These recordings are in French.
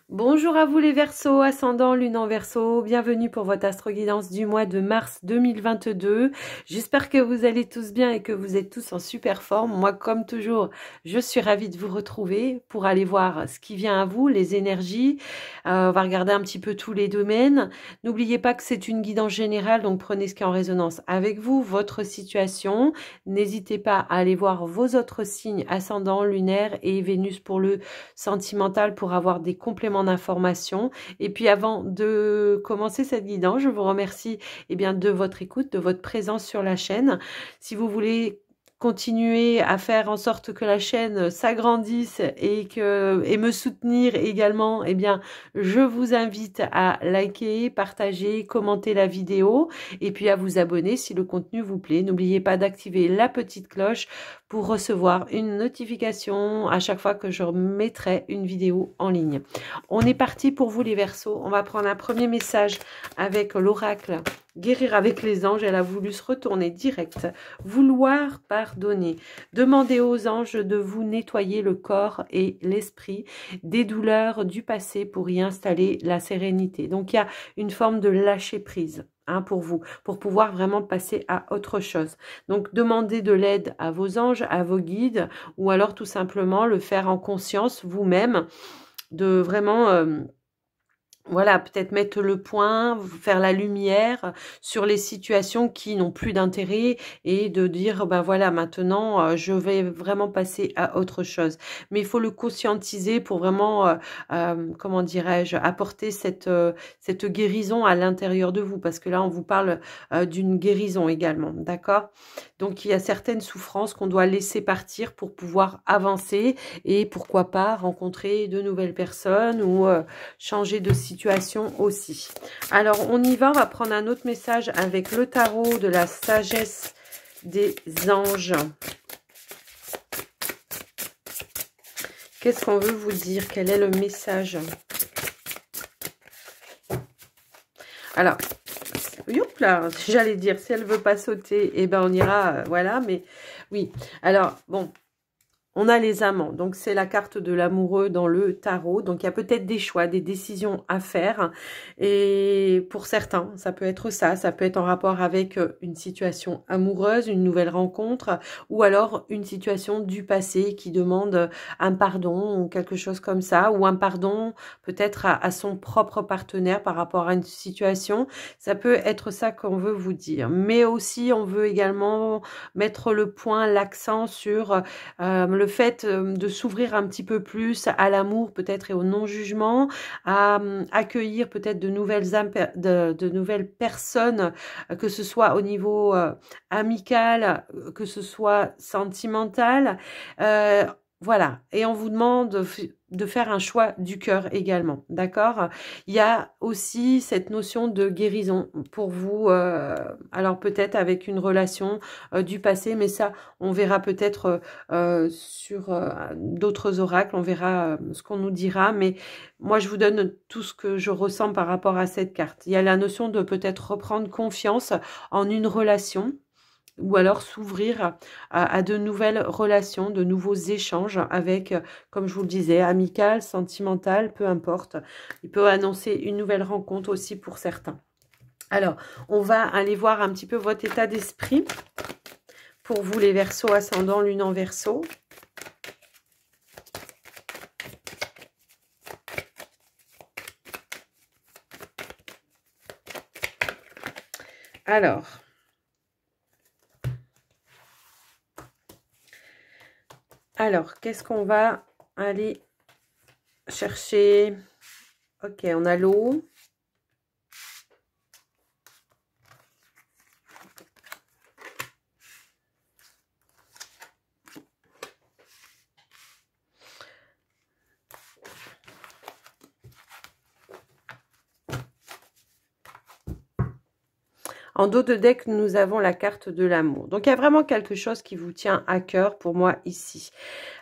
Bonjour à vous les Verseaux, ascendant Lune en Verseau, bienvenue pour votre astro-guidance du mois de mars 2022. J'espère que vous allez tous bien et que vous êtes tous en super forme. Moi, comme toujours, je suis ravie de vous retrouver pour aller voir ce qui vient à vous, les énergies. On va regarder un petit peu tous les domaines. N'oubliez pas que c'est une guidance générale, donc prenez ce qui est en résonance avec vous, votre situation. N'hésitez pas à aller voir vos autres signes, ascendant, lunaire et Vénus pour le sentimental pour avoir des compléments d'informations. Et puis avant de commencer cette guidance, je vous remercie de votre écoute, de votre présence sur la chaîne. Si vous voulez continuer à faire en sorte que la chaîne s'agrandisse et me soutenir également, je vous invite à liker, partager, commenter la vidéo et puis à vous abonner si le contenu vous plaît. N'oubliez pas d'activer la petite cloche pour recevoir une notification à chaque fois que je mettrai une vidéo en ligne. On est parti pour vous les Verseaux. On va prendre un premier message avec l'oracle Guérir avec les anges. Elle a voulu se retourner direct. Vouloir pardonner. Demandez aux anges de vous nettoyer le corps et l'esprit des douleurs du passé pour y installer la sérénité. Donc il y a une forme de lâcher prise. Pour vous, pour pouvoir vraiment passer à autre chose. Donc, demandez de l'aide à vos anges, à vos guides, ou alors tout simplement le faire en conscience vous-même, de vraiment... voilà, peut-être mettre le point, faire la lumière sur les situations qui n'ont plus d'intérêt et de dire, ben voilà, maintenant, je vais vraiment passer à autre chose. Mais il faut le conscientiser pour vraiment, comment dirais-je, apporter cette guérison à l'intérieur de vous. Parce que là, on vous parle d'une guérison également, d'accord? Donc, il y a certaines souffrances qu'on doit laisser partir pour pouvoir avancer et pourquoi pas rencontrer de nouvelles personnes ou changer de situation aussi. Alors, on y va, on va prendre un autre message avec le tarot de la sagesse des anges. Qu'est-ce qu'on veut vous dire? Quel est le message? Alors, youp là, j'allais dire, si elle veut pas sauter, eh ben on ira, voilà, mais oui. Alors, bon, on a les amants, donc c'est la carte de l'amoureux dans le tarot. Donc il y a peut-être des choix, des décisions à faire. Et pour certains, ça peut être ça. Ça peut être en rapport avec une situation amoureuse, une nouvelle rencontre, ou alors une situation du passé qui demande un pardon ou quelque chose comme ça, ou un pardon peut-être à son propre partenaire par rapport à une situation. Ça peut être ça qu'on veut vous dire. Mais aussi, on veut également mettre le point, l'accent sur le fait de s'ouvrir un petit peu plus à l'amour peut-être et au non-jugement, à accueillir peut-être de nouvelles personnes, que ce soit au niveau amical, que ce soit sentimental. Voilà, et on vous demande de faire un choix du cœur également, d'accord? Il y a aussi cette notion de guérison pour vous, alors peut-être avec une relation du passé, mais ça, on verra peut-être sur d'autres oracles, on verra ce qu'on nous dira, mais moi, je vous donne tout ce que je ressens par rapport à cette carte. Il y a la notion de peut-être reprendre confiance en une relation, ou alors s'ouvrir à de nouvelles relations, de nouveaux échanges avec, comme je vous le disais, amical, sentimental, peu importe. Il peut annoncer une nouvelle rencontre aussi pour certains. Alors, on va aller voir un petit peu votre état d'esprit pour vous les Verseaux ascendant Lune en Verseau. Alors, qu'est-ce qu'on va aller chercher? Ok, on a l'eau. En dos de deck, nous avons la carte de l'amour. Donc, il y a vraiment quelque chose qui vous tient à cœur pour moi ici.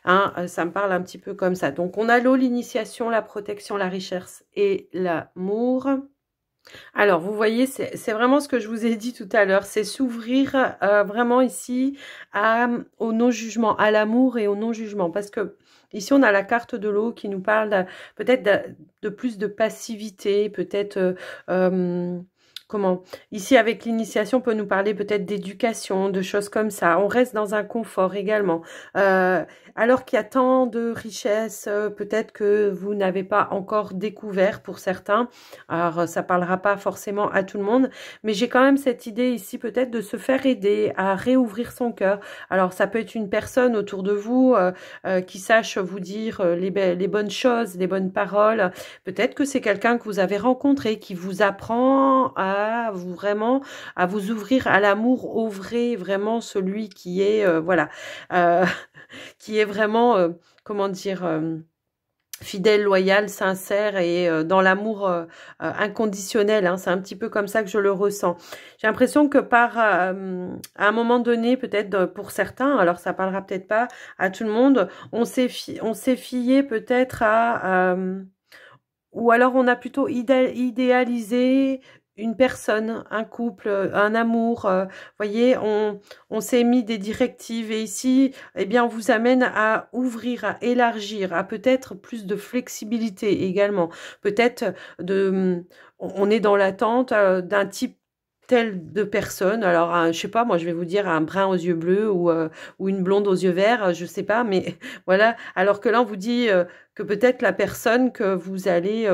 Ça me parle un petit peu comme ça. Donc, on a l'eau, l'initiation, la protection, la richesse et l'amour. Alors, vous voyez, c'est vraiment ce que je vous ai dit tout à l'heure. C'est s'ouvrir vraiment ici au non-jugement, à l'amour et au non-jugement. Parce que Ici, on a la carte de l'eau qui nous parle peut-être de plus de passivité, peut-être... comment? Ici, avec l'initiation, on peut nous parler peut-être d'éducation, de choses comme ça. On reste dans un confort également. Alors qu'il y a tant de richesses, peut-être que vous n'avez pas encore découvert pour certains. Alors, ça parlera pas forcément à tout le monde, mais j'ai quand même cette idée ici peut-être de se faire aider à réouvrir son cœur. Alors, ça peut être une personne autour de vous qui sache vous dire les bonnes choses, les bonnes paroles. Peut-être que c'est quelqu'un que vous avez rencontré, qui vous apprend à vous vraiment, à vous ouvrir à l'amour au vrai, vraiment celui qui est, voilà, euh, qui est vraiment, comment dire, fidèle, loyal, sincère et dans l'amour inconditionnel. Hein. C'est un petit peu comme ça que je le ressens. J'ai l'impression que à un moment donné, peut-être pour certains, alors ça parlera peut-être pas à tout le monde, on s'est fié peut-être à... ou alors on a plutôt idéalisé une personne, un couple, un amour. Voyez, on s'est mis des directives et ici, eh bien, on vous amène à ouvrir, à élargir, à peut-être plus de flexibilité également. Peut-être on est dans l'attente d'un type tel de personne. Alors, je sais pas, moi, je vais vous dire un brun aux yeux bleus ou une blonde aux yeux verts, je sais pas, mais voilà. Alors que là, on vous dit que peut-être la personne que vous allez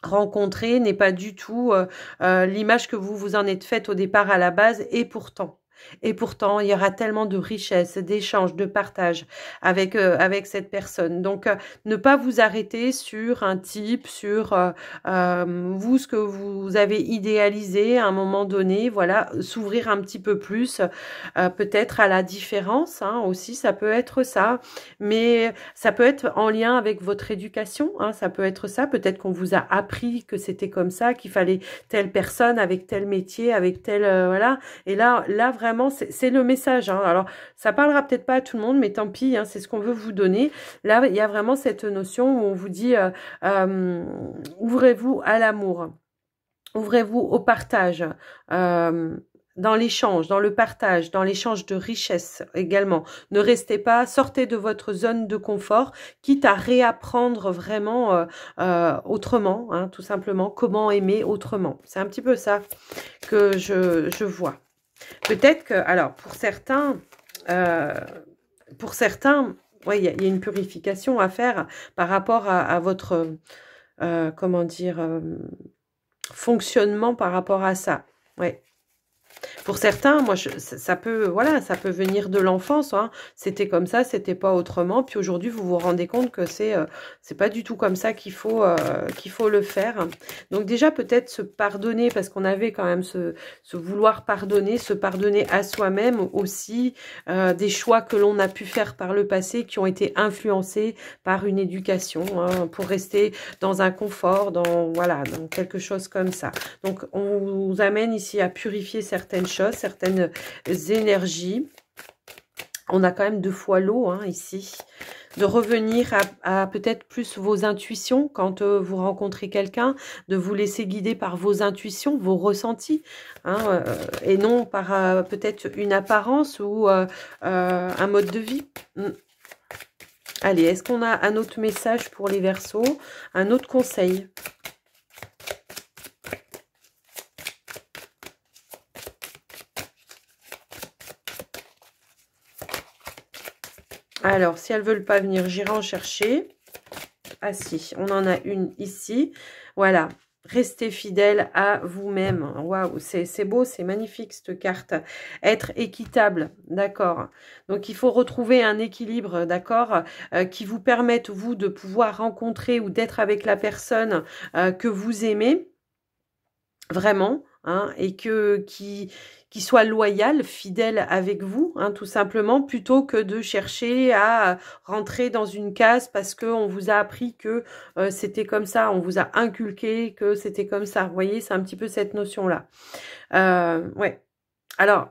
rencontrer n'est pas du tout l'image que vous vous en êtes faite au départ à la base, et pourtant, il y aura tellement de richesse, d'échanges, de partage avec cette personne. Donc, ne pas vous arrêter sur un type, sur vous, ce que vous avez idéalisé à un moment donné. Voilà, s'ouvrir un petit peu plus, peut-être à la différence hein, aussi, ça peut être ça. Mais ça peut être en lien avec votre éducation, hein, ça peut être ça. Peut-être qu'on vous a appris que c'était comme ça, qu'il fallait telle personne avec tel métier, avec tel... voilà. Et là vraiment, c'est le message. Hein. Alors, ça parlera peut-être pas à tout le monde, mais tant pis, hein, c'est ce qu'on veut vous donner. Là, il y a vraiment cette notion où on vous dit ouvrez-vous à l'amour, ouvrez-vous au partage, dans l'échange, dans le partage, dans l'échange de richesses également. Ne restez pas, sortez de votre zone de confort, quitte à réapprendre vraiment autrement, hein, tout simplement, comment aimer autrement. C'est un petit peu ça que je vois. Peut-être que, alors, pour certains, ouais, il y a une purification à faire par rapport à votre, comment dire, fonctionnement par rapport à ça. Ouais. Pour certains, moi, ça peut, voilà, ça peut venir de l'enfance. Hein. C'était comme ça, c'était pas autrement. Puis aujourd'hui, vous vous rendez compte que c'est pas du tout comme ça qu'il faut le faire. Donc déjà, peut-être se pardonner, parce qu'on avait quand même ce vouloir pardonner, se pardonner à soi-même aussi des choix que l'on a pu faire par le passé, qui ont été influencés par une éducation, hein, pour rester dans un confort, voilà, dans quelque chose comme ça. Donc, on vous amène ici à purifier certaines choses, certaines énergies. On a quand même 2 fois l'eau hein, ici. De revenir à peut-être plus vos intuitions quand vous rencontrez quelqu'un, de vous laisser guider par vos intuitions, vos ressentis, hein, et non par peut-être une apparence ou un mode de vie. Allez, est-ce qu'on a un autre message pour les Verseaux, un autre conseil ? Alors, si elles ne veulent pas venir, j'irai en chercher. Ah si, on en a une ici. Voilà, restez fidèle à vous-même. Waouh, c'est beau, c'est magnifique cette carte. Être équitable, d'accord. Donc, il faut retrouver un équilibre, d'accord, qui vous permette, vous, de pouvoir rencontrer ou d'être avec la personne que vous aimez, vraiment, hein, et qui soit loyal, fidèle avec vous, hein, tout simplement, plutôt que de chercher à rentrer dans une case parce qu'on vous a appris que c'était comme ça, on vous a inculqué que c'était comme ça. Vous voyez, c'est un petit peu cette notion-là. Ouais. Alors,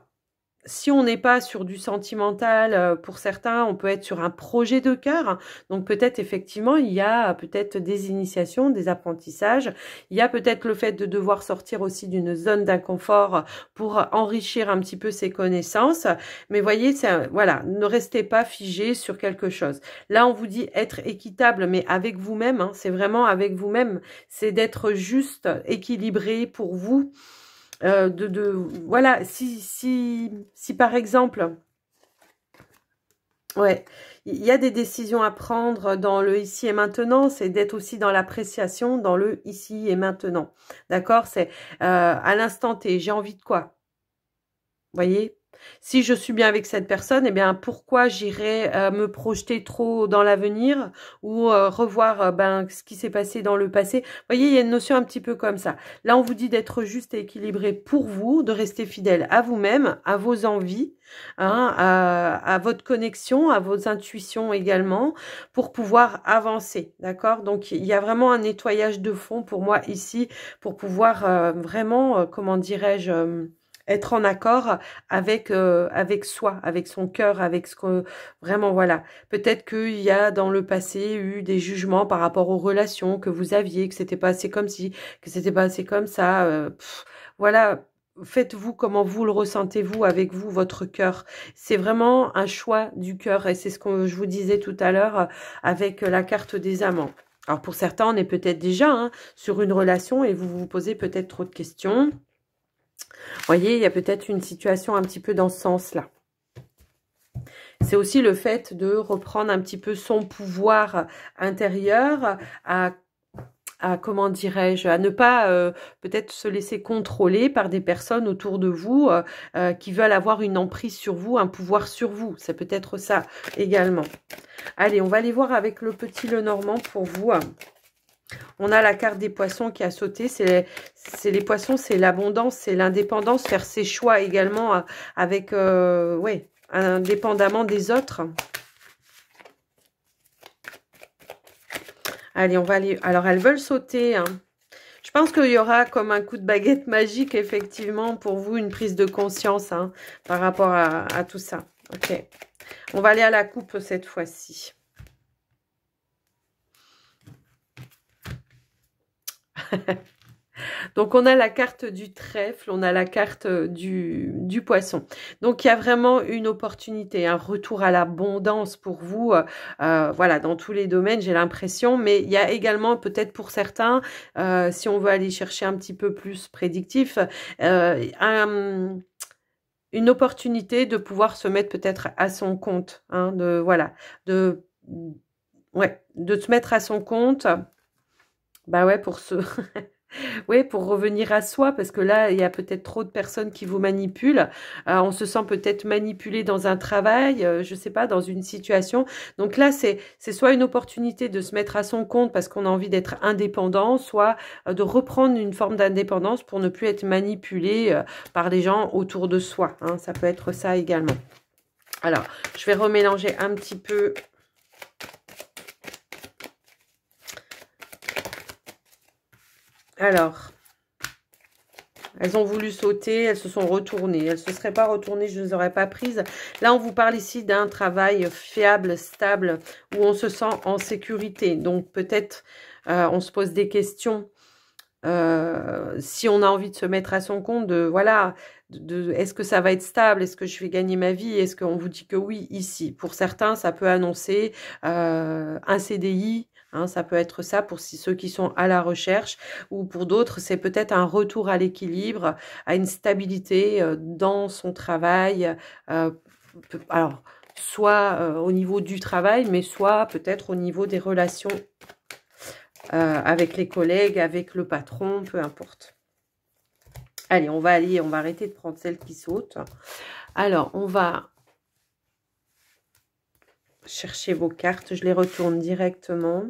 si on n'est pas sur du sentimental, pour certains, on peut être sur un projet de cœur. Donc peut-être effectivement, il y a peut-être des initiations, des apprentissages. Il y a peut-être le fait de devoir sortir aussi d'une zone d'inconfort pour enrichir un petit peu ses connaissances. Mais voyez, voilà, ne restez pas figé sur quelque chose. Là, on vous dit être équitable, mais avec vous-même, hein, c'est vraiment avec vous-même. C'est d'être juste, équilibré pour vous. Voilà, si par exemple, ouais, il y a des décisions à prendre dans le ici et maintenant, c'est d'être aussi dans l'appréciation, dans le ici et maintenant. D'accord? C'est à l'instant T, j'ai envie de quoi? Voyez? Si je suis bien avec cette personne, eh bien, pourquoi j'irais me projeter trop dans l'avenir ou revoir ben, ce qui s'est passé dans le passé. Vous voyez, il y a une notion un petit peu comme ça. Là, on vous dit d'être juste et équilibré pour vous, de rester fidèle à vous-même, à vos envies, hein, à votre connexion, à vos intuitions également, pour pouvoir avancer. D'accord? Donc, il y a vraiment un nettoyage de fond pour moi ici, pour pouvoir vraiment, comment dirais-je, être en accord avec soi, avec son cœur, avec ce que vraiment voilà. Peut-être qu'il y a dans le passé eu des jugements par rapport aux relations que vous aviez, que c'était pas assez comme ci, que c'était pas assez comme ça. Voilà. Faites-vous comment vous le ressentez-vous avec vous, votre cœur. C'est vraiment un choix du cœur et c'est ce que je vous disais tout à l'heure avec la carte des amants. Alors pour certains, on est peut-être déjà hein, sur une relation et vous vous posez peut-être trop de questions. Vous voyez, il y a peut-être une situation un petit peu dans ce sens-là. C'est aussi le fait de reprendre un petit peu son pouvoir intérieur à comment dirais-je, à ne pas peut-être se laisser contrôler par des personnes autour de vous qui veulent avoir une emprise sur vous, un pouvoir sur vous. C'est peut-être ça également. Allez, on va aller voir avec le petit Lenormand pour vous. On a la carte des poissons qui a sauté. C'est les poissons, c'est l'abondance, c'est l'indépendance, faire ses choix également avec, ouais, indépendamment des autres. Allez, on va aller... Alors, elles veulent sauter. Hein. Je pense qu'il y aura comme un coup de baguette magique, effectivement, pour vous, une prise de conscience hein, par rapport à tout ça. Ok. On va aller à la coupe cette fois-ci. Donc, on a la carte du trèfle, on a la carte du poisson. Donc, il y a vraiment une opportunité, un retour à l'abondance pour vous. Voilà, dans tous les domaines, j'ai l'impression. Mais il y a également, peut-être pour certains, si on veut aller chercher un petit peu plus prédictif, une opportunité de pouvoir se mettre peut-être à son compte. Hein, voilà, ouais, de se mettre à son compte. Bah ouais, pour se... Oui, pour revenir à soi, parce que là, il y a peut-être trop de personnes qui vous manipulent. On se sent peut-être manipulé dans un travail, je sais pas, dans une situation. Donc là, c'est soit une opportunité de se mettre à son compte parce qu'on a envie d'être indépendant, soit de reprendre une forme d'indépendance pour ne plus être manipulé par les gens autour de soi. Hein. Ça peut être ça également. Alors, je vais remélanger un petit peu. Alors, elles ont voulu sauter, elles se sont retournées. Elles ne se seraient pas retournées, je ne les aurais pas prises. Là, on vous parle ici d'un travail fiable, stable, où on se sent en sécurité. Donc, peut-être, on se pose des questions. Si on a envie de se mettre à son compte, voilà, est-ce que ça va être stable? Est-ce que je vais gagner ma vie? Est-ce qu'on vous dit que oui, ici? Pour certains, ça peut annoncer un CDI. Hein, ça peut être ça pour ceux qui sont à la recherche ou pour d'autres, c'est peut-être un retour à l'équilibre, à une stabilité dans son travail. Alors, soit au niveau du travail, mais soit peut-être au niveau des relations avec les collègues, avec le patron, peu importe. Allez, on va arrêter de prendre celle qui saute. Alors, on va chercher vos cartes. Je les retourne directement.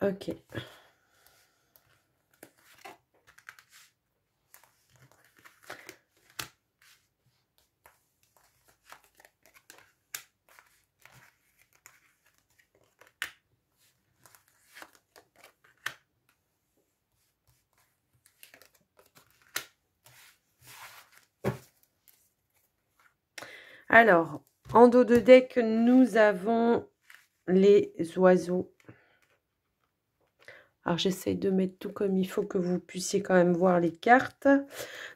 Ok. Alors, en dos de deck, nous avons les oiseaux. Alors, j'essaye de mettre tout comme il faut que vous puissiez quand même voir les cartes.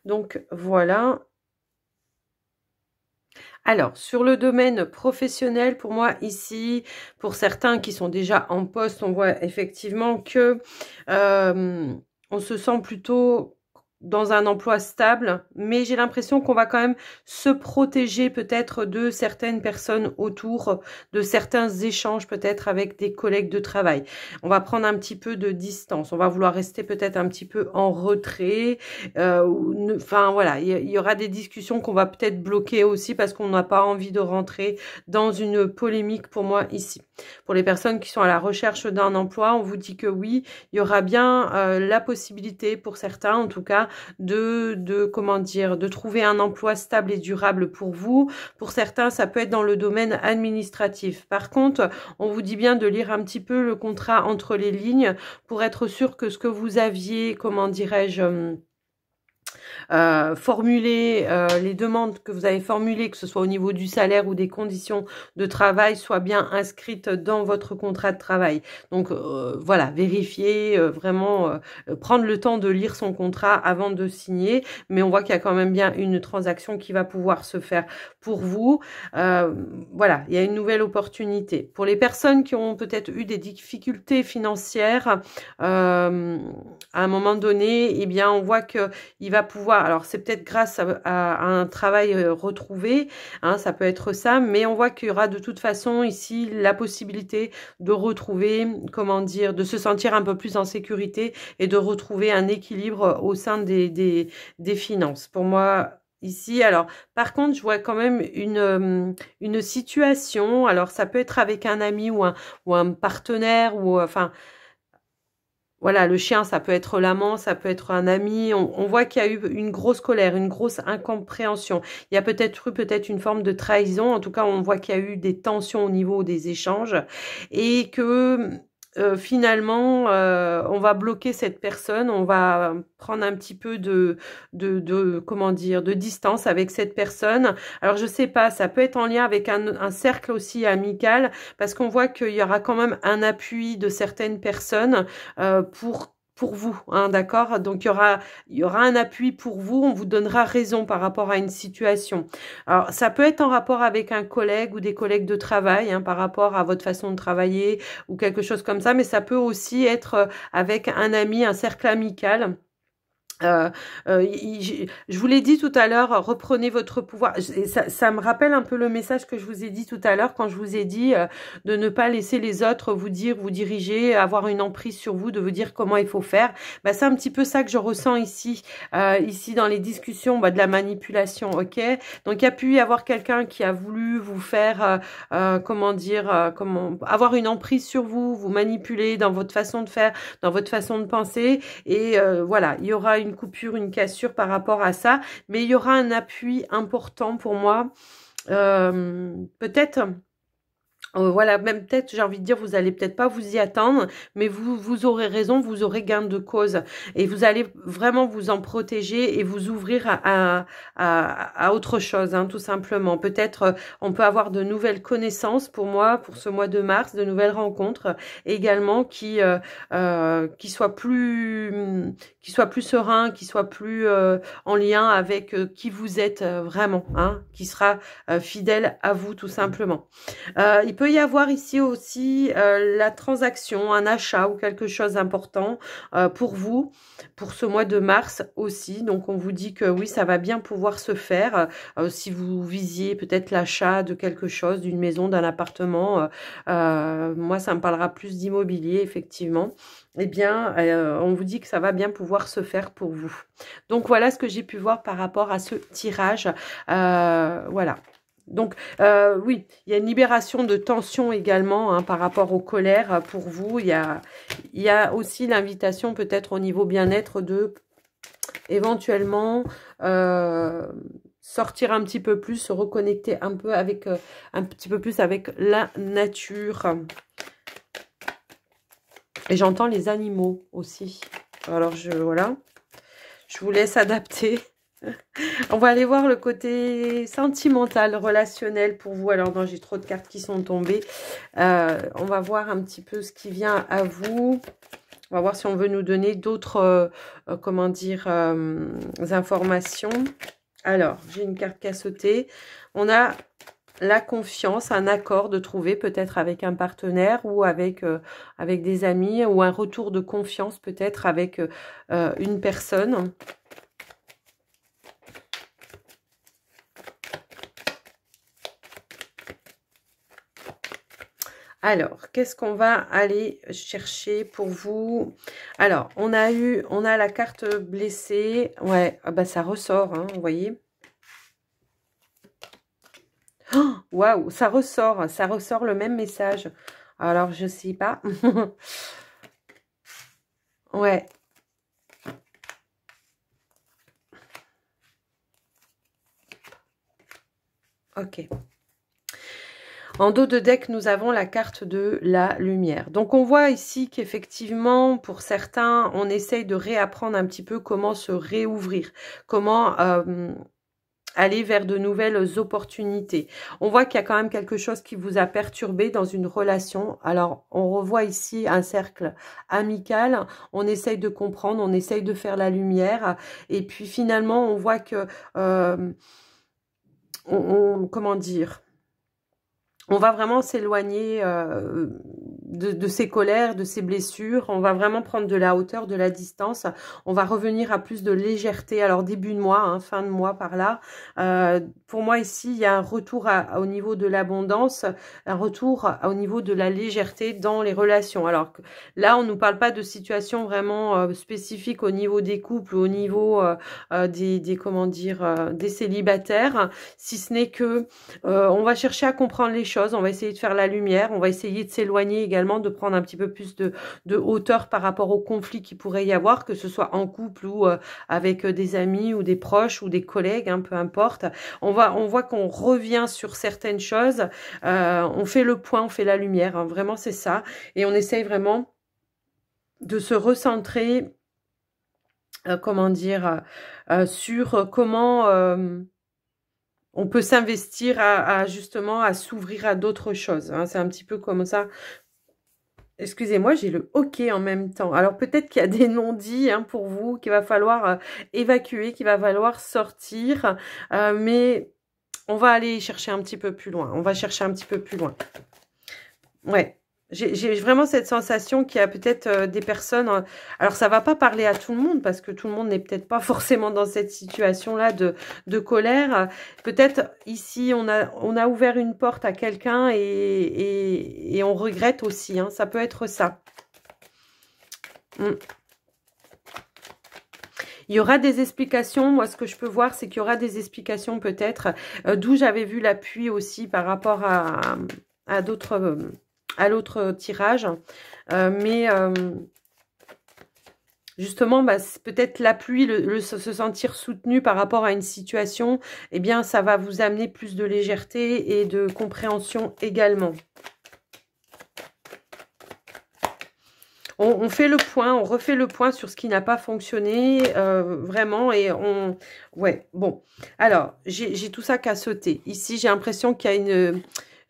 Donc, voilà. Alors, sur le domaine professionnel, pour moi, ici, pour certains qui sont déjà en poste, on voit effectivement que on se sent plutôt dans un emploi stable, mais j'ai l'impression qu'on va quand même se protéger peut-être de certaines personnes autour, de certains échanges peut-être avec des collègues de travail. On va prendre un petit peu de distance, on va vouloir rester peut-être un petit peu en retrait, enfin voilà, il y aura des discussions qu'on va peut-être bloquer aussi parce qu'on n'a pas envie de rentrer dans une polémique pour moi ici. Pour les personnes qui sont à la recherche d'un emploi, on vous dit que oui, il y aura bien la possibilité pour certains en tout cas comment dire, de trouver un emploi stable et durable pour vous. Pour certains, ça peut être dans le domaine administratif. Par contre, on vous dit bien de lire un petit peu le contrat entre les lignes pour être sûr que ce que vous aviez, comment dirais-je, formuler les demandes que vous avez formulées, que ce soit au niveau du salaire ou des conditions de travail, soient bien inscrites dans votre contrat de travail. Donc voilà, vérifier, vraiment prendre le temps de lire son contrat avant de signer, mais on voit qu'il y a quand même bien une transaction qui va pouvoir se faire pour vous. Voilà, il y a une nouvelle opportunité. Pour les personnes qui ont peut-être eu des difficultés financières, à un moment donné, eh bien, on voit que il va pouvoir, alors c'est peut-être grâce à un travail retrouvé, hein, ça peut être ça, mais on voit qu'il y aura de toute façon ici la possibilité de retrouver, comment dire, de se sentir un peu plus en sécurité et de retrouver un équilibre au sein des finances. Pour moi, ici, alors, par contre, je vois quand même une situation, alors ça peut être avec un ami ou un partenaire, ou enfin, voilà, le chien, ça peut être l'amant, ça peut être un ami. On voit qu'il y a eu une grosse colère, une grosse incompréhension. Il y a peut-être eu une forme de trahison. En tout cas, on voit qu'il y a eu des tensions au niveau des échanges et que finalement, on va bloquer cette personne. On va prendre un petit peu comment dire, de distance avec cette personne. Alors, je sais pas, ça peut être en lien avec un cercle aussi amical parce qu'on voit qu'il y aura quand même un appui de certaines personnes pour vous, hein, d'accord? Donc, il y aura un appui pour vous, on vous donnera raison par rapport à une situation. Alors, ça peut être en rapport avec un collègue ou des collègues de travail, hein, par rapport à votre façon de travailler ou quelque chose comme ça, mais ça peut aussi être avec un ami, un cercle amical. Je vous l'ai dit tout à l'heure, reprenez votre pouvoir. Et ça me rappelle un peu le message que je vous ai dit tout à l'heure quand je vous ai dit de ne pas laisser les autres vous dire, vous diriger, avoir une emprise sur vous, de vous dire comment il faut faire. Bah, c'est un petit peu ça que je ressens ici, ici dans les discussions, de la manipulation, ok? Donc il y a pu y avoir quelqu'un qui a voulu vous faire, comment dire, avoir une emprise sur vous, vous manipuler dans votre façon de faire, dans votre façon de penser, et voilà, il y aura une coupure, une cassure par rapport à ça, mais il y aura un appui important pour moi, peut-être. Voilà, même peut-être, j'ai envie de dire, vous allez peut-être pas vous y attendre, mais vous aurez raison, vous aurez gain de cause. Et vous allez vraiment vous en protéger et vous ouvrir à autre chose, hein, tout simplement. Peut-être, on peut avoir de nouvelles connaissances pour moi, pour ce mois de mars, de nouvelles rencontres également qui soient plus sereins, qui soient plus en lien avec qui vous êtes vraiment, hein, qui sera fidèle à vous, tout simplement. Il peut y avoir ici aussi la transaction, un achat ou quelque chose d'important pour vous, pour ce mois de mars aussi. Donc, on vous dit que oui, ça va bien pouvoir se faire. Si vous visiez peut-être l'achat de quelque chose, d'une maison, d'un appartement, moi, ça me parlera plus d'immobilier, effectivement. Eh bien, on vous dit que ça va bien pouvoir se faire pour vous. Donc, voilà ce que j'ai pu voir par rapport à ce tirage. Voilà. Donc, oui, il y a une libération de tension également, hein, par rapport aux colères pour vous. Il y a aussi l'invitation peut-être au niveau bien-être de éventuellement sortir un petit peu plus, se reconnecter un peu avec, un petit peu plus avec la nature. Et j'entends les animaux aussi. Alors, voilà, je vous laisse adapter. On va aller voir le côté sentimental, relationnel pour vous. Alors non, j'ai trop de cartes qui sont tombées. On va voir un petit peu ce qui vient à vous. On va voir si on veut nous donner d'autres, comment dire, informations. Alors, j'ai une carte qui a sauté. On a la confiance, un accord de trouver peut-être avec un partenaire ou avec, avec des amis, ou un retour de confiance peut-être avec une personne. Alors, qu'est-ce qu'on va aller chercher pour vous? Alors, on a la carte blessée. Ouais, ah bah ça ressort, hein, vous voyez. Oh, waouh, ça ressort le même message. Alors, je sais pas. Ouais. Ok. En dos de deck, nous avons la carte de la lumière. Donc, on voit ici qu'effectivement, pour certains, on essaye de réapprendre un petit peu comment se réouvrir, comment aller vers de nouvelles opportunités. On voit qu'il y a quand même quelque chose qui vous a perturbé dans une relation. Alors, on revoit ici un cercle amical. On essaye de comprendre, on essaye de faire la lumière. Et puis, finalement, on voit que... comment dire, on va vraiment s'éloigner de ses colères, de ses blessures. On va vraiment prendre de la hauteur, de la distance. On va revenir à plus de légèreté. Alors, début de mois, hein, fin de mois par là. Pour moi, ici, il y a un retour au niveau de l'abondance, un retour au niveau de la légèreté dans les relations. Alors, là, on ne nous parle pas de situations vraiment spécifiques au niveau des couples, au niveau comment dire, des célibataires, si ce n'est que on va chercher à comprendre les choses, on va essayer de faire la lumière, on va essayer de s'éloigner également, de prendre un petit peu plus de hauteur par rapport aux conflits qu'il pourrait y avoir, que ce soit en couple ou avec des amis ou des proches ou des collègues, hein, peu importe. On voit qu'on revient sur certaines choses, on fait le point, on fait la lumière, hein, vraiment c'est ça, et on essaye vraiment de se recentrer, comment dire, sur comment... on peut s'investir justement à s'ouvrir à d'autres choses. Hein. C'est un petit peu comme ça. Excusez-moi, j'ai le hockey en même temps. Alors peut-être qu'il y a des non-dits hein, pour vous, qu'il va falloir évacuer, qu'il va falloir sortir. Mais on va aller chercher un petit peu plus loin. On va chercher un petit peu plus loin. Ouais. J'ai vraiment cette sensation qu'il y a peut-être des personnes... alors, ça va pas parler à tout le monde parce que tout le monde n'est peut-être pas forcément dans cette situation-là de colère. Peut-être ici, on a ouvert une porte à quelqu'un et on regrette aussi. Hein, ça peut être ça. Il y aura des explications. Moi, ce que je peux voir, c'est qu'il y aura des explications peut-être. D'où j'avais vu l'appui aussi par rapport à d'autres... à l'autre tirage, mais justement, bah, peut-être l'appui, se sentir soutenu par rapport à une situation, eh bien, ça va vous amener plus de légèreté et de compréhension également. On fait le point, on refait le point sur ce qui n'a pas fonctionné, vraiment, et on... Ouais, bon. Alors, j'ai tout ça qu'à sauter. Ici, j'ai l'impression qu'il y a une...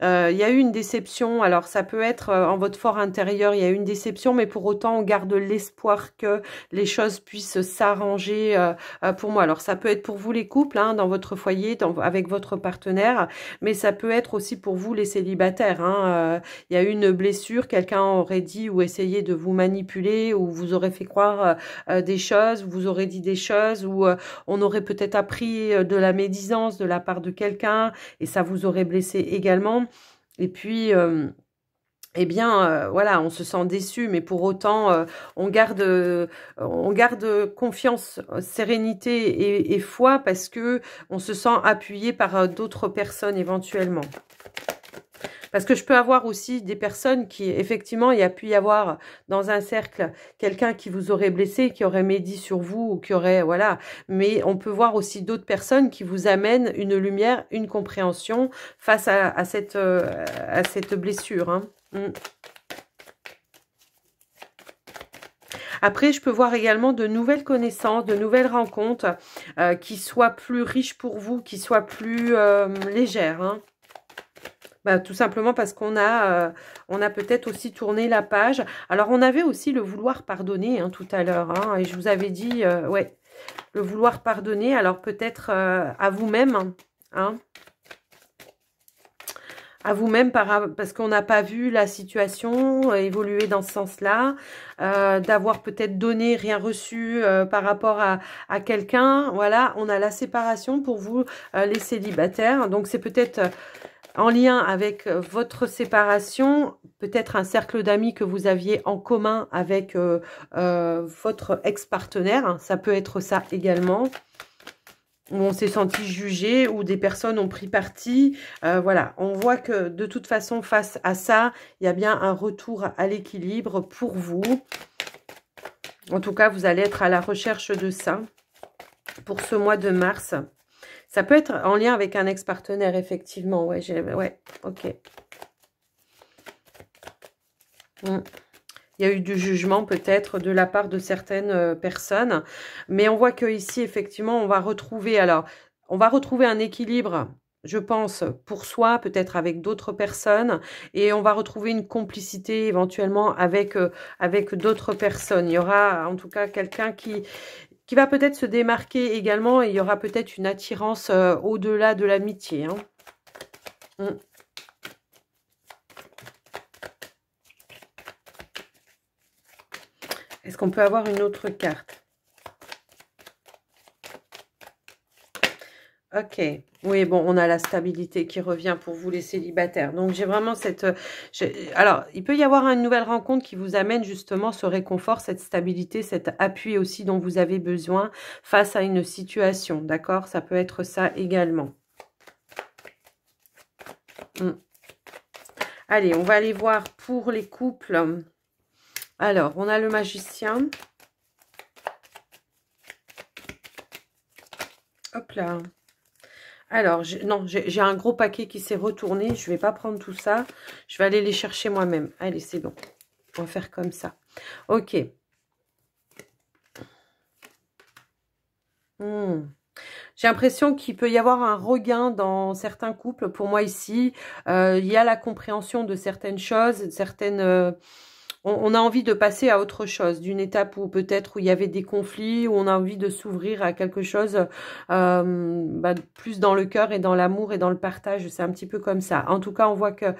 il y a eu une déception, alors ça peut être en votre fort intérieur, il y a eu une déception, mais pour autant on garde l'espoir que les choses puissent s'arranger pour moi. Alors ça peut être pour vous les couples, hein, dans votre foyer, avec votre partenaire, mais ça peut être aussi pour vous les célibataires. Hein, il y a eu une blessure, quelqu'un aurait dit ou essayé de vous manipuler, ou vous aurait fait croire des choses, vous aurait dit des choses, ou on aurait peut-être appris de la médisance de la part de quelqu'un, et ça vous aurait blessé également. Et puis, eh bien, voilà, on se sent déçu, mais pour autant, on garde confiance, sérénité et foi parce que on se sent appuyé par d'autres personnes éventuellement. Parce que je peux avoir aussi des personnes qui, effectivement, il y a pu y avoir dans un cercle quelqu'un qui vous aurait blessé, qui aurait médit sur vous ou qui aurait, voilà. Mais on peut voir aussi d'autres personnes qui vous amènent une lumière, une compréhension face à cette blessure. Hein. Après, je peux voir également de nouvelles connaissances, de nouvelles rencontres qui soient plus riches pour vous, qui soient plus légères. Hein. Bah, tout simplement parce on a peut-être aussi tourné la page. Alors, on avait aussi le vouloir pardonner hein, tout à l'heure. Hein, et je vous avais dit, ouais, le vouloir pardonner. Alors, peut-être à vous-même, hein, à vous-même parce qu'on n'a pas vu la situation évoluer dans ce sens-là, d'avoir peut-être donné, rien reçu par rapport à quelqu'un. Voilà, on a la séparation pour vous, les célibataires. Donc, c'est peut-être en lien avec votre séparation, peut-être un cercle d'amis que vous aviez en commun avec votre ex-partenaire. Ça peut être ça également. Où on s'est senti jugé, où des personnes ont pris parti. Voilà, on voit que de toute façon, face à ça, il y a bien un retour à l'équilibre pour vous. En tout cas, vous allez être à la recherche de ça pour ce mois de mars. Ça peut être en lien avec un ex-partenaire, effectivement. Ouais, ouais, ok. Il y a eu du jugement peut-être de la part de certaines personnes. Mais on voit que ici, effectivement, on va retrouver un équilibre, je pense, pour soi, peut-être avec d'autres personnes. Et on va retrouver une complicité éventuellement avec d'autres personnes. Il y aura en tout cas quelqu'un qui va peut-être se démarquer également. Et il y aura peut-être une attirance au-delà de l'amitié. Hein. Est-ce qu'on peut avoir une autre carte? Ok. Oui, bon, on a la stabilité qui revient pour vous les célibataires. Donc, j'ai vraiment cette... Alors, il peut y avoir une nouvelle rencontre qui vous amène justement ce réconfort, cette stabilité, cet appui aussi dont vous avez besoin face à une situation. D'accord? Ça peut être ça également. Allez, on va aller voir pour les couples. Alors, on a le magicien. Hop là. Alors, j'ai un gros paquet qui s'est retourné. Je ne vais pas prendre tout ça. Je vais aller les chercher moi-même. Allez, c'est bon. On va faire comme ça. Ok. J'ai l'impression qu'il peut y avoir un regain dans certains couples. Pour moi, ici, il y a la compréhension de certaines choses, on a envie de passer à autre chose, d'une étape où peut-être où il y avait des conflits, où on a envie de s'ouvrir à quelque chose plus dans le cœur et dans l'amour et dans le partage. C'est un petit peu comme ça. En tout cas, on voit que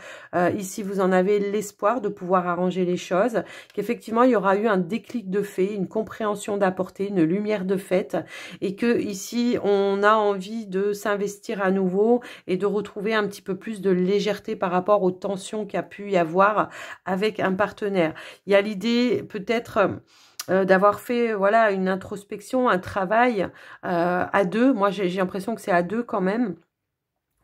ici, vous en avez l'espoir de pouvoir arranger les choses, qu'effectivement, il y aura eu un déclic de fait, une compréhension d'apporter, une lumière de fait, et que ici, on a envie de s'investir à nouveau et de retrouver un petit peu plus de légèreté par rapport aux tensions qu'il y a pu y avoir avec un partenaire. Il y a l'idée peut-être d'avoir fait voilà une introspection, un travail à deux. Moi, j'ai l'impression que c'est à deux quand même.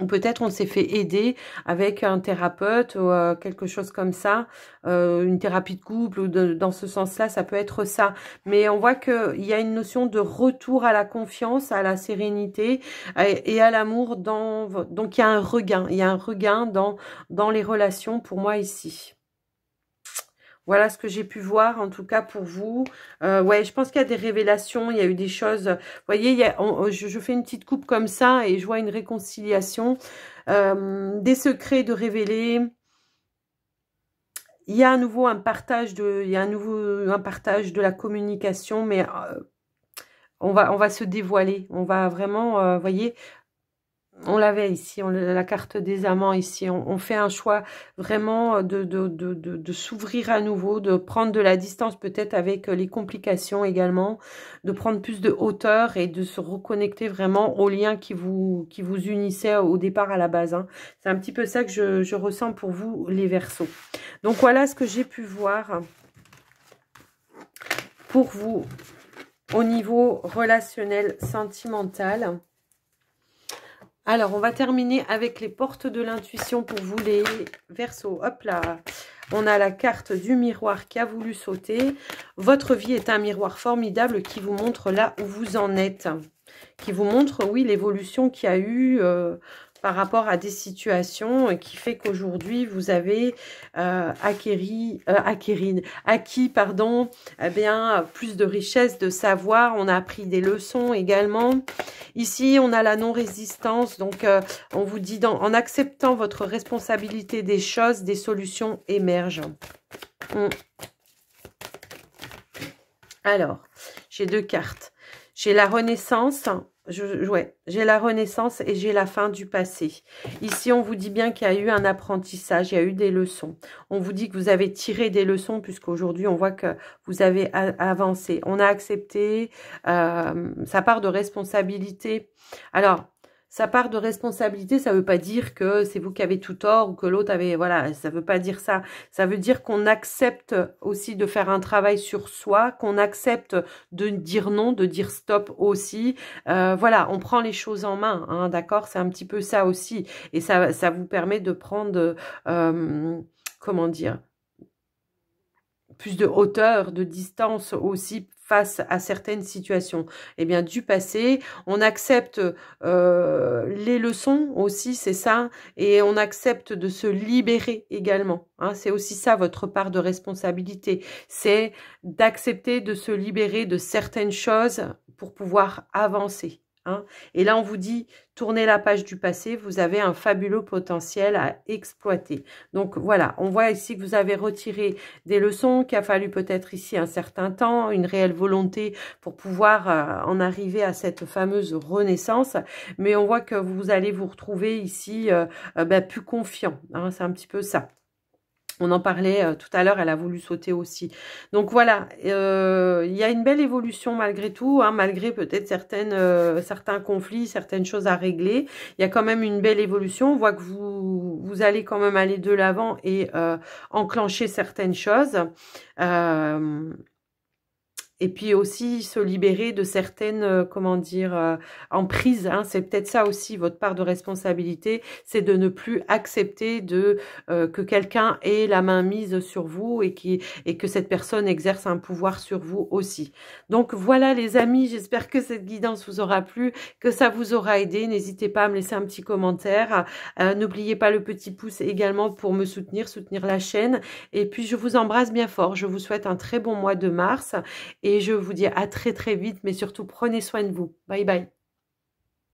Ou peut-être on s'est fait aider avec un thérapeute ou quelque chose comme ça, une thérapie de couple ou dans ce sens-là, ça peut être ça. Mais on voit qu'il y a une notion de retour à la confiance, à la sérénité et à l'amour. Donc il y a un regain dans les relations pour moi ici. Voilà ce que j'ai pu voir, en tout cas pour vous. Ouais, je pense qu'il y a des révélations, il y a eu des choses... Vous voyez, je fais une petite coupe comme ça et je vois une réconciliation. Des secrets de révéler. Il y a à nouveau un partage de la communication, mais on va se dévoiler. On va vraiment, voyez... On l'avait ici, la carte des amants ici. On fait un choix vraiment de s'ouvrir à nouveau, de prendre de la distance peut-être avec les complications également, de prendre plus de hauteur et de se reconnecter vraiment aux liens qui vous unissaient au départ à la base. Hein. C'est un petit peu ça que je ressens pour vous les Verseaux. Donc voilà ce que j'ai pu voir pour vous au niveau relationnel, sentimental. Alors, on va terminer avec les portes de l'intuition pour vous les Verseaux. Hop là, on a la carte du miroir qui a voulu sauter. Votre vie est un miroir formidable qui vous montre là où vous en êtes. Qui vous montre, oui, l'évolution qu'il y a eu par rapport à des situations qui fait qu'aujourd'hui vous avez acquis pardon, eh bien, plus de richesse, de savoir. On a appris des leçons également. Ici, on a la non-résistance. Donc, on vous dit, en acceptant votre responsabilité des choses, des solutions émergent. Alors, j'ai 2 cartes. J'ai la renaissance. J'ai la renaissance et j'ai la fin du passé. Ici, on vous dit bien qu'il y a eu un apprentissage, il y a eu des leçons. On vous dit que vous avez tiré des leçons puisqu'aujourd'hui, on voit que vous avez avancé. On a accepté sa part de responsabilité. Alors, sa part de responsabilité, ça ne veut pas dire que c'est vous qui avez tout tort ou que l'autre avait... Voilà, ça ne veut pas dire ça. Ça veut dire qu'on accepte aussi de faire un travail sur soi, qu'on accepte de dire non, de dire stop aussi. Voilà, on prend les choses en main, hein, d'accord? C'est un petit peu ça aussi. Et ça vous permet de prendre... comment dire? Plus de hauteur, de distance aussi face à certaines situations. Eh bien, du passé, on accepte les leçons aussi, c'est ça, et on accepte de se libérer également. Hein, c'est aussi ça, votre part de responsabilité. C'est d'accepter de se libérer de certaines choses pour pouvoir avancer. Hein. Et là, on vous dit, tournez la page du passé, vous avez un fabuleux potentiel à exploiter. Donc voilà, on voit ici que vous avez retiré des leçons, qu'il a fallu peut-être ici un certain temps, une réelle volonté pour pouvoir en arriver à cette fameuse renaissance. Mais on voit que vous allez vous retrouver ici plus confiant. Hein, c'est un petit peu ça. On en parlait tout à l'heure, elle a voulu sauter aussi. Donc voilà, il y a une belle évolution malgré tout, hein, malgré peut-être certains conflits, certaines choses à régler. Il y a quand même une belle évolution. On voit que vous allez quand même aller de l'avant et enclencher certaines choses. Et puis aussi se libérer de certaines, comment dire, emprises. Hein. C'est peut-être ça aussi, votre part de responsabilité, c'est de ne plus accepter que quelqu'un ait la main mise sur vous et que cette personne exerce un pouvoir sur vous aussi. Donc voilà les amis, j'espère que cette guidance vous aura plu, que ça vous aura aidé. N'hésitez pas à me laisser un petit commentaire. N'oubliez pas le petit pouce également pour me soutenir la chaîne. Et puis je vous embrasse bien fort. Je vous souhaite un très bon mois de mars. Et je vous dis à très très vite, mais surtout prenez soin de vous. Bye bye.